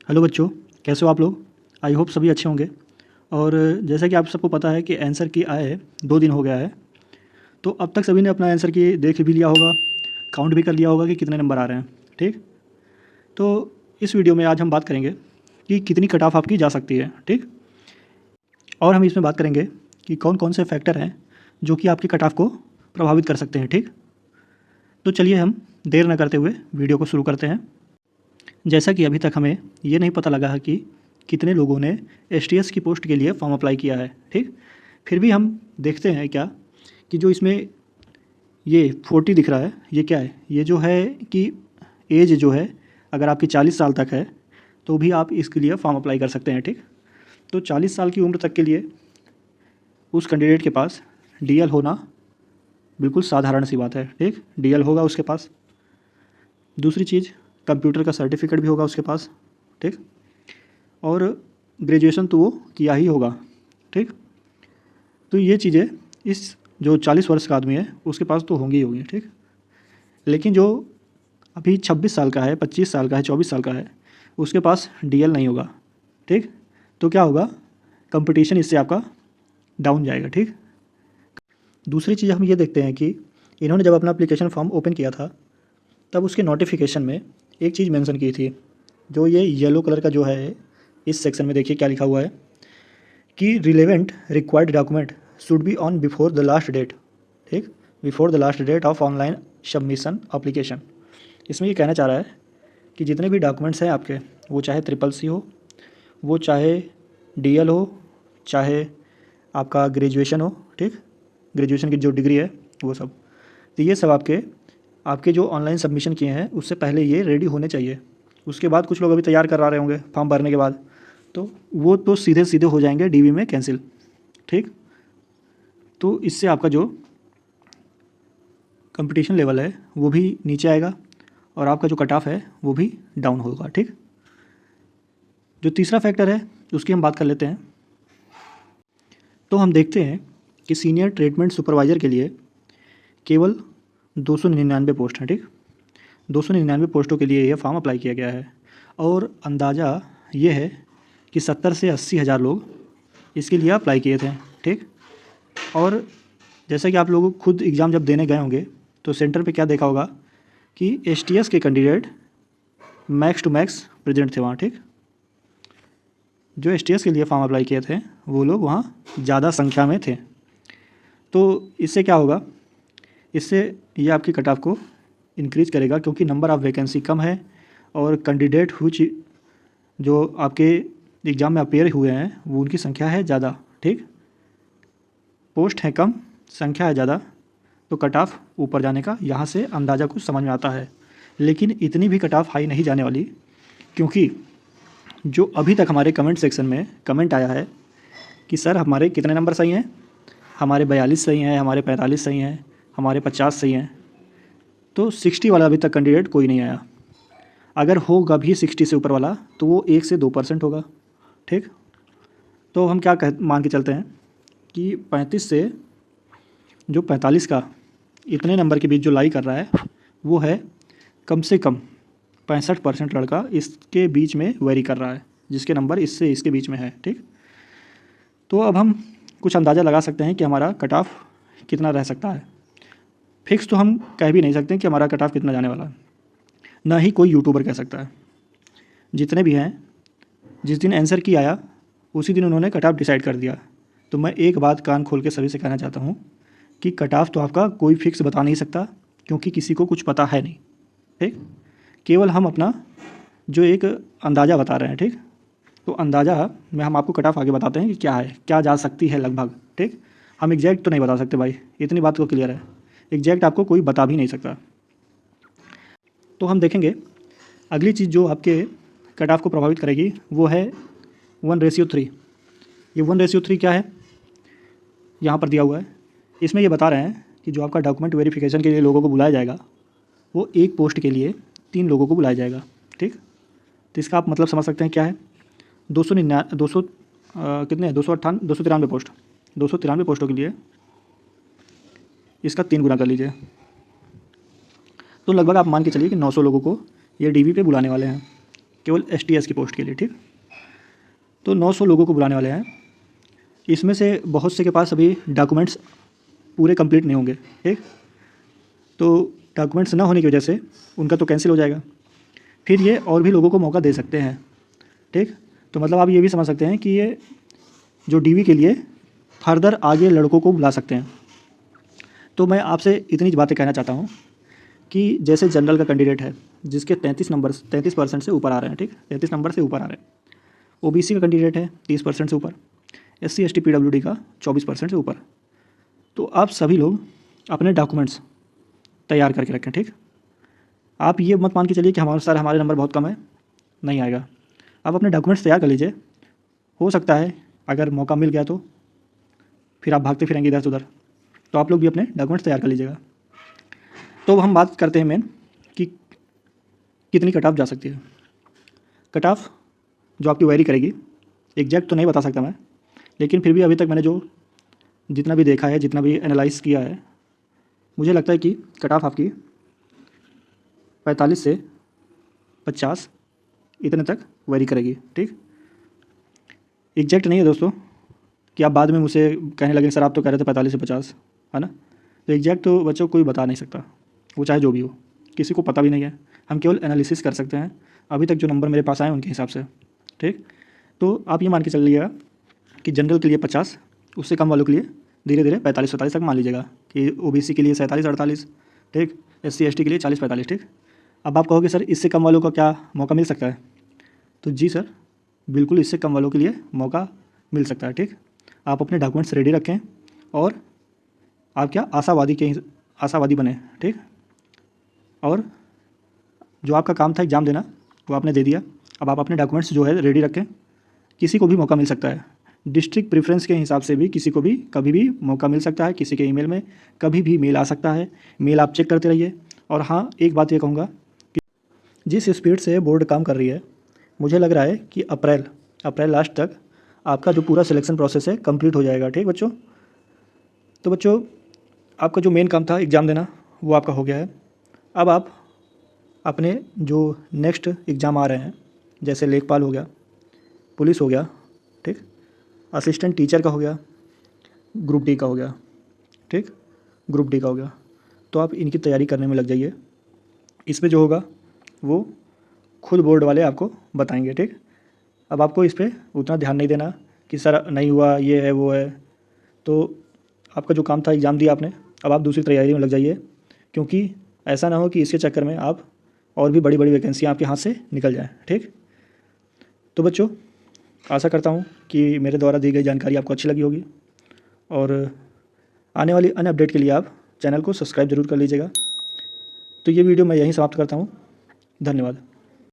Hello बच्चों, कैसे हो आप लोग। आई होप सभी अच्छे होंगे। और जैसा कि आप सबको पता है कि आंसर की आए 2 दिन हो गया है। तो अब तक सभी ने अपना आंसर की देख भी लिया होगा, काउंट भी कर लिया होगा कि कितने नंबर आ रहे हैं। ठीक, तो इस वीडियो में आज हम बात करेंगे कि कितनी कट ऑफ आपकी जा सकती है। ठीक, और हम इसमें बात करेंगे कि कौन कौन से फैक्टर हैं जो कि आपकी कट ऑफ को प्रभावित कर सकते हैं। ठीक, तो चलिए हम देर न करते हुए वीडियो को शुरू करते हैं। जैसा कि अभी तक हमें ये नहीं पता लगा है कि कितने लोगों ने एसटीएस की पोस्ट के लिए फॉर्म अप्लाई किया है। ठीक, फिर भी हम देखते हैं क्या कि जो इसमें ये 40 दिख रहा है, ये क्या है। ये जो है कि एज जो है, अगर आपकी 40 साल तक है तो भी आप इसके लिए फॉर्म अप्लाई कर सकते हैं। ठीक, तो 40 साल की उम्र तक के लिए उस कैंडिडेट के पास डीएल होना बिल्कुल साधारण सी बात है। ठीक, डीएल होगा उसके पास। दूसरी चीज़, कंप्यूटर का सर्टिफिकेट भी होगा उसके पास। ठीक, और ग्रेजुएशन तो वो किया ही होगा। ठीक, तो ये चीज़ें इस जो 40 वर्ष का आदमी है उसके पास तो होंगी ही होंगी। ठीक, लेकिन जो अभी 26 साल का है, 25 साल का है, 24 साल का है, उसके पास डीएल नहीं होगा। ठीक, तो क्या होगा, कंपटीशन इससे आपका डाउन जाएगा। ठीक, दूसरी चीज़ हम ये देखते हैं कि इन्होंने जब अपना एप्लीकेशन फॉर्म ओपन किया था तब उसके नोटिफिकेशन में एक चीज़ मेंशन की थी, जो ये येलो कलर का जो है, इस सेक्शन में देखिए क्या लिखा हुआ है कि relevant required document should be on before the last date. ठीक, before the last date of online submission application. इसमें ये कहना चाह रहा है कि जितने भी डॉक्यूमेंट्स हैं आपके, वो चाहे ट्रिपल सी हो, वो चाहे डीएल हो, चाहे आपका ग्रेजुएशन हो। ठीक, ग्रेजुएशन की जो डिग्री है वो सब, तो ये सब आपके आपके जो ऑनलाइन सबमिशन किए हैं उससे पहले ये रेडी होने चाहिए। उसके बाद कुछ लोग अभी तैयार करा रहे होंगे फॉर्म भरने के बाद, तो वो तो सीधे सीधे हो जाएंगे डीवी में कैंसिल। ठीक, तो इससे आपका जो कंपटीशन लेवल है वो भी नीचे आएगा और आपका जो कट ऑफ है वो भी डाउन होगा। ठीक, जो तीसरा फैक्टर है उसकी हम बात कर लेते हैं। तो हम देखते हैं कि सीनियर ट्रीटमेंट सुपरवाइज़र के लिए केवल 299 पोस्ट हैं। ठीक, 299 पोस्टों के लिए यह फॉर्म अप्लाई किया गया है और अंदाज़ा ये है कि 70 से 80 हज़ार लोग इसके लिए अप्लाई किए थे। ठीक, और जैसा कि आप लोग खुद एग्ज़ाम जब देने गए होंगे तो सेंटर पे क्या देखा होगा कि एसटीएस के candidate max to max present थे वहाँ। ठीक, जो एसटीएस के लिए फॉर्म अप्लाई किए थे वो लोग वहाँ ज़्यादा संख्या में थे। तो इससे क्या होगा, इससे ये आपकी कट ऑफ को इंक्रीज करेगा क्योंकि नंबर ऑफ़ वैकेंसी कम है और कैंडिडेट जो आपके एग्ज़ाम में अपेयर हुए हैं वो उनकी संख्या है ज़्यादा। ठीक, पोस्ट है कम, संख्या है ज़्यादा, तो कट ऑफ ऊपर जाने का यहाँ से अंदाज़ा कुछ समझ में आता है। लेकिन इतनी भी कट ऑफ हाई नहीं जाने वाली, क्योंकि जो अभी तक हमारे कमेंट सेक्शन में कमेंट आया है कि सर हमारे कितने नंबर सही हैं, हमारे 42 सही हैं, हमारे 45 सही हैं, हमारे 50 सही हैं, तो 60 वाला अभी तक कैंडिडेट कोई नहीं आया। अगर होगा भी 60 से ऊपर वाला तो वो 1 से 2% होगा। ठीक, तो हम क्या मान के चलते हैं कि 35 से जो 45 का इतने नंबर के बीच जो लाई कर रहा है वो है कम से कम 65% लड़का इसके बीच में वेरी कर रहा है, जिसके नंबर इससे इसके बीच में है। ठीक, तो अब हम कुछ अंदाज़ा लगा सकते हैं कि हमारा कट ऑफ कितना रह सकता है। फिक्स तो हम कह भी नहीं सकते कि हमारा कट ऑफ कितना जाने वाला है, ना ही कोई यूट्यूबर कह सकता है। जितने भी हैं, जिस दिन आंसर की आया उसी दिन उन्होंने कट ऑफ डिसाइड कर दिया। तो मैं एक बात कान खोल के सभी से कहना चाहता हूँ कि कट ऑफ तो आपका कोई फिक्स बता नहीं सकता, क्योंकि किसी को कुछ पता है नहीं। ठीक, केवल हम अपना जो एक अंदाज़ा बता रहे हैं। ठीक, तो अंदाज़ा में हम आपको कट ऑफ आगे बताते हैं कि क्या है, क्या जा सकती है लगभग। ठीक, हम एग्जैक्ट तो नहीं बता सकते भाई, इतनी बात तो क्लियर है, एग्जैक्ट आपको कोई बता भी नहीं सकता। तो हम देखेंगे अगली चीज़ जो आपके कट ऑफ को प्रभावित करेगी वो है 1:3। ये 1:3 क्या है, यहाँ पर दिया हुआ है। इसमें ये बता रहे हैं कि जो आपका डॉक्यूमेंट वेरिफिकेशन के लिए लोगों को बुलाया जाएगा वो एक पोस्ट के लिए 3 लोगों को बुलाया जाएगा। ठीक, तो इसका आप मतलब समझ सकते हैं क्या है। 200 कितने 293 पोस्ट, 293 पोस्टों के लिए इसका 3 गुना कर लीजिए, तो लगभग आप मान के चलिए कि 900 लोगों को ये डीवी पे बुलाने वाले हैं। केवल STS की पोस्ट के लिए, ठीक। तो 900 लोगों को बुलाने वाले हैं। इसमें से बहुत से के पास अभी डॉक्यूमेंट्स पूरे कंप्लीट नहीं होंगे, ठीक। तो डॉक्यूमेंट्स ना होने की वजह से उनका तो कैंसिल हो जाएगा। फिर ये और भी लोगों को मौका दे सकते हैं, ठीक। तो मतलब आप ये भी समझ सकते हैं कि ये जो DV के लिए फर्दर आगे लड़कों को बुला सकते हैं। तो मैं आपसे इतनी बातें कहना चाहता हूँ कि जैसे जनरल का कैंडिडेट है जिसके 33% से ऊपर आ रहे हैं, ठीक, 33 नंबर से ऊपर आ रहे हैं। OBC का कैंडिडेट है 30% से ऊपर, SC ST PWD का 24% से ऊपर। तो आप सभी लोग अपने डॉक्यूमेंट्स तैयार करके रखें, ठीक। आप ये मत मान के चलिए कि हमारे नंबर बहुत कम है, नहीं आएगा। आप अपने डॉक्यूमेंट्स तैयार कर लीजिए। हो सकता है अगर मौका मिल गया तो फिर आप भागते फिरेंगे इधर से उधर, तो आप लोग भी अपने डॉक्यूमेंट्स तैयार कर लीजिएगा। तो हम बात करते हैं मेन कि कितनी कट ऑफ जा सकती है। कट ऑफ जो आपकी वेरी करेगी, एग्जैक्ट तो नहीं बता सकता मैं, लेकिन फिर भी अभी तक मैंने जो जितना भी देखा है, जितना भी एनालाइज किया है, मुझे लगता है कि कट ऑफ आपकी 45 से 50 इतने तक वेरी करेगी, ठीक। एग्जैक्ट नहीं है दोस्तों कि आप बाद में मुझसे कहने लगे सर आप तो कह रहे थे 45 से 50, है ना। तो एग्जैक्ट तो बच्चों कोई बता नहीं सकता, वो चाहे जो भी हो, किसी को पता भी नहीं है। हम केवल एनालिसिस कर सकते हैं अभी तक जो नंबर मेरे पास आए उनके हिसाब से, ठीक। तो आप ये मान के चल लीजिएगा कि जनरल के लिए 50, उससे कम वालों के लिए धीरे धीरे 45-47 तक मान लीजिएगा कि OBC के लिए 47-48, ठीक, SC ST के लिए 40-45, ठीक। अब आप कहोगे सर इससे कम वालों का क्या मौका मिल सकता है? तो जी सर, बिल्कुल इससे कम वालों के लिए मौका मिल सकता है, ठीक। आप अपने डॉक्यूमेंट्स रेडी रखें और आप क्या आशावादी बने, ठीक। और जो आपका काम था एग्ज़ाम देना वो आपने दे दिया। अब आप अपने डॉक्यूमेंट्स जो है रेडी रखें, किसी को भी मौका मिल सकता है। डिस्ट्रिक्ट प्रेफरेंस के हिसाब से भी किसी को भी कभी भी मौका मिल सकता है, किसी के ईमेल में कभी भी मेल आ सकता है। मेल आप चेक करते रहिए। और हाँ, एक बात ये कहूँगा कि जिस स्पीड से बोर्ड काम कर रही है, मुझे लग रहा है कि अप्रैल लास्ट तक आपका जो पूरा सिलेक्शन प्रोसेस है कंप्लीट हो जाएगा, ठीक बच्चों। तो बच्चों, आपका जो मेन काम था एग्ज़ाम देना वो आपका हो गया है। अब आप अपने जो नेक्स्ट एग्ज़ाम आ रहे हैं, जैसे लेखपाल हो गया, पुलिस हो गया, ठीक, असिस्टेंट टीचर का हो गया, ग्रुप डी का हो गया, ठीक, ग्रुप डी का हो गया, तो आप इनकी तैयारी करने में लग जाइए। इसमें जो होगा वो खुद बोर्ड वाले आपको बताएंगे, ठीक। अब आपको इस पर उतना ध्यान नहीं देना कि सर नहीं हुआ, ये है वो है। तो आपका जो काम था एग्ज़ाम दिया आपने, अब आप दूसरी तैयारी में लग जाइए, क्योंकि ऐसा ना हो कि इसके चक्कर में आप और भी बड़ी बड़ी वैकेंसियाँ आपके हाथ से निकल जाएँ, ठीक। तो बच्चों, आशा करता हूँ कि मेरे द्वारा दी गई जानकारी आपको अच्छी लगी होगी, और आने वाली अन्य अपडेट के लिए आप चैनल को सब्सक्राइब ज़रूर कर लीजिएगा। तो ये वीडियो मैं यहीं समाप्त करता हूँ। धन्यवाद।